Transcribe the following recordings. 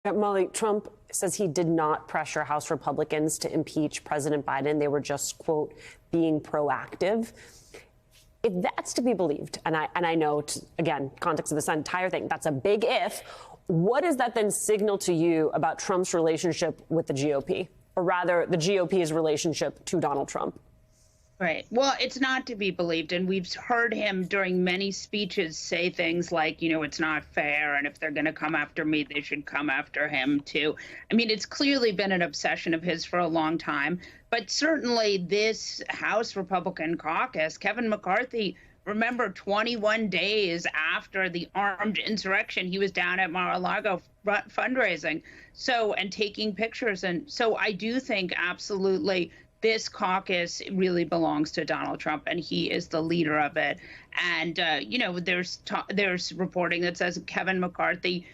Molly, Trump says he did not pressure House Republicans to impeach President Biden. They were just, quote, being proactive. If that's to be believed, and I know, again, context of this entire thing, that's a big if, what does that then signal to you about Trump's relationship with the GOP, or rather the GOP's relationship to Donald Trump? Right. Well, it's not to be believed. And we've heard him during many speeches say things like, you know, it's not fair. And if they're going to come after me, they should come after him, too. I mean, it's clearly been an obsession of his for a long time. But certainly this House Republican caucus, Kevin McCarthy, remember 21 days after the armed insurrection, he was down at Mar-a-Lago fundraising and taking pictures. And so I do think absolutely this caucus really belongs to Donald Trump, and he is the leader of it. And, there's reporting that says Kevin McCarthy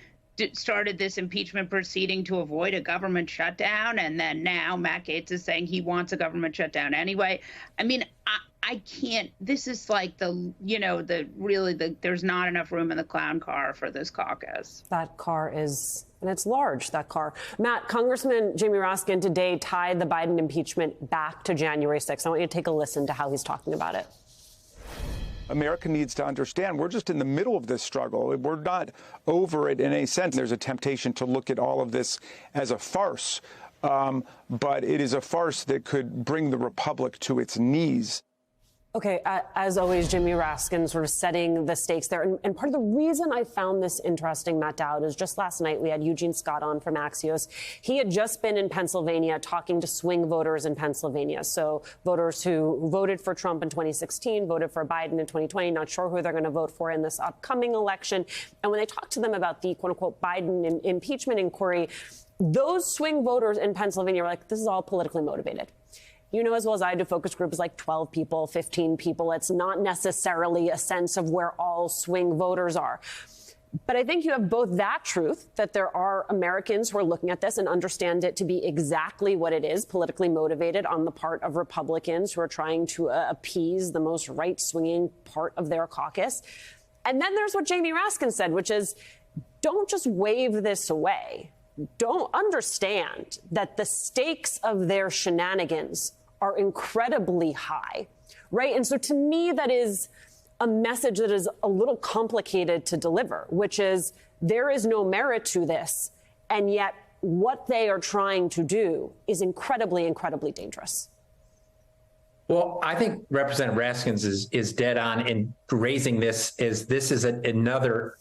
started this impeachment proceeding to avoid a government shutdown. And then now Matt Gaetz is saying he wants a government shutdown anyway. I mean, I can't. This is like there's not enough room in the clown car for this caucus. That car is, and it's large, that car. Matt, Congressman Jamie Raskin today tied the Biden impeachment back to January 6th. I want you to take a listen to how he's talking about it. America needs to understand we're just in the middle of this struggle. We're not over it in any sense. There's a temptation to look at all of this as a farce, but it is a farce that could bring the republic to its knees. Okay, as always, Jimmy Raskin sort of setting the stakes there. And part of the reason I found this interesting, Matt Dowd, is just last night we had Eugene Scott on from Axios. He had just been in Pennsylvania talking to swing voters in Pennsylvania. So voters who voted for Trump in 2016, voted for Biden in 2020, not sure who they're going to vote for in this upcoming election. And when they talked to them about the quote unquote Biden impeachment inquiry, those swing voters in Pennsylvania were like, this is all politically motivated. You know as well as I do, focus group is like 12 people, 15 people. It's not necessarily a sense of where all swing voters are. But I think you have both that truth, that there are Americans who are looking at this and understand it to be exactly what it is, politically motivated on the part of Republicans who are trying to appease the most right-swinging part of their caucus. And then there's what Jamie Raskin said, which is, don't just wave this away. Don't understand that the stakes of their shenanigans are incredibly high, right? And so to me, that is a message that is a little complicated to deliver, which is there is no merit to this. And yet what they are trying to do is incredibly, incredibly dangerous. Well, I think Representative Raskins is dead on in raising this as this is another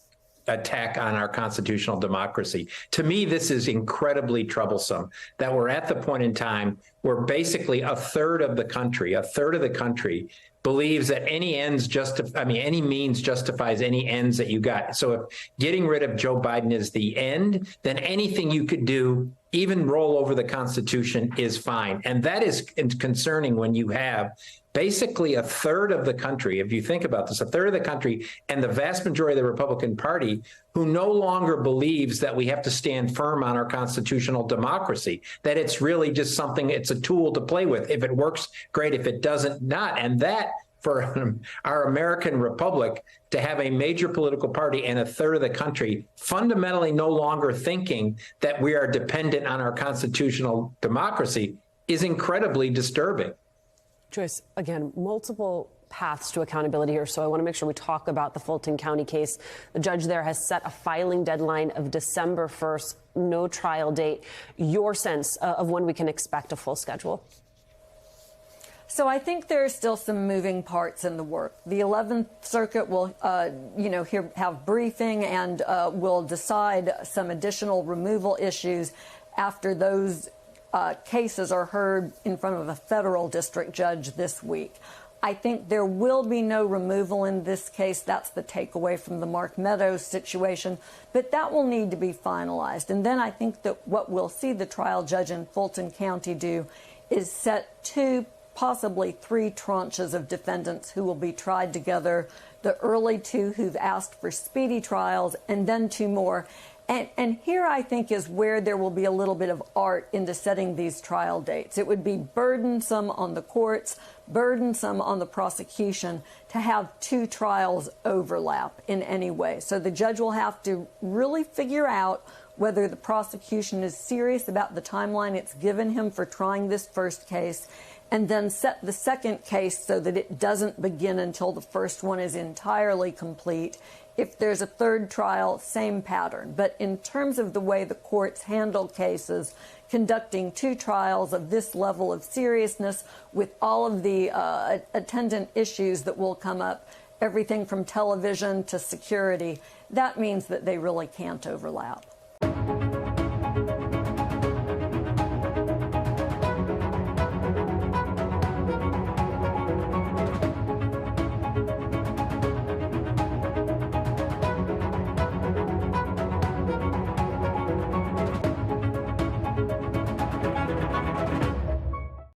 attack on our constitutional democracy. To me, this is incredibly troublesome that we're at the point in time where basically a third of the country believes that any means justifies any ends that you got. So if getting rid of Joe Biden is the end, then anything you could do, even roll over the Constitution, is fine. And that is concerning when you have basically a third of the country, if you think about this, a third of the country and the vast majority of the Republican Party who no longer believes that we have to stand firm on our constitutional democracy, that it's really just something, it's a tool to play with. If it works, great. If it doesn't, not. And that for our American republic to have a major political party and a third of the country fundamentally no longer thinking that we are dependent on our constitutional democracy is incredibly disturbing. Joyce, again, multiple paths to accountability here. So I want to make sure we talk about the Fulton County case. The judge there has set a filing deadline of December 1st, no trial date. Your sense of when we can expect a full schedule? So I think there are still some moving parts in the work. The 11th Circuit will, have briefing and will decide some additional removal issues after those cases are heard in front of a federal district judge this week. I think there will be no removal in this case. That's the takeaway from the Mark Meadows situation. But that will need to be finalized. And then I think that what we'll see the trial judge in Fulton County do is set 2, possibly 3 tranches of defendants who will be tried together, the early 2 who've asked for speedy trials, and then 2 more. And here, I think, is where there will be a little bit of art into setting these trial dates. It would be burdensome on the courts, burdensome on the prosecution to have 2 trials overlap in any way. So the judge will have to really figure out whether the prosecution is serious about the timeline it's given him for trying this first case, and then set the second case so that it doesn't begin until the first one is entirely complete. If there's a third trial, same pattern. But in terms of the way the courts handle cases, conducting 2 trials of this level of seriousness with all of the attendant issues that will come up, everything from television to security, that means that they really can't overlap.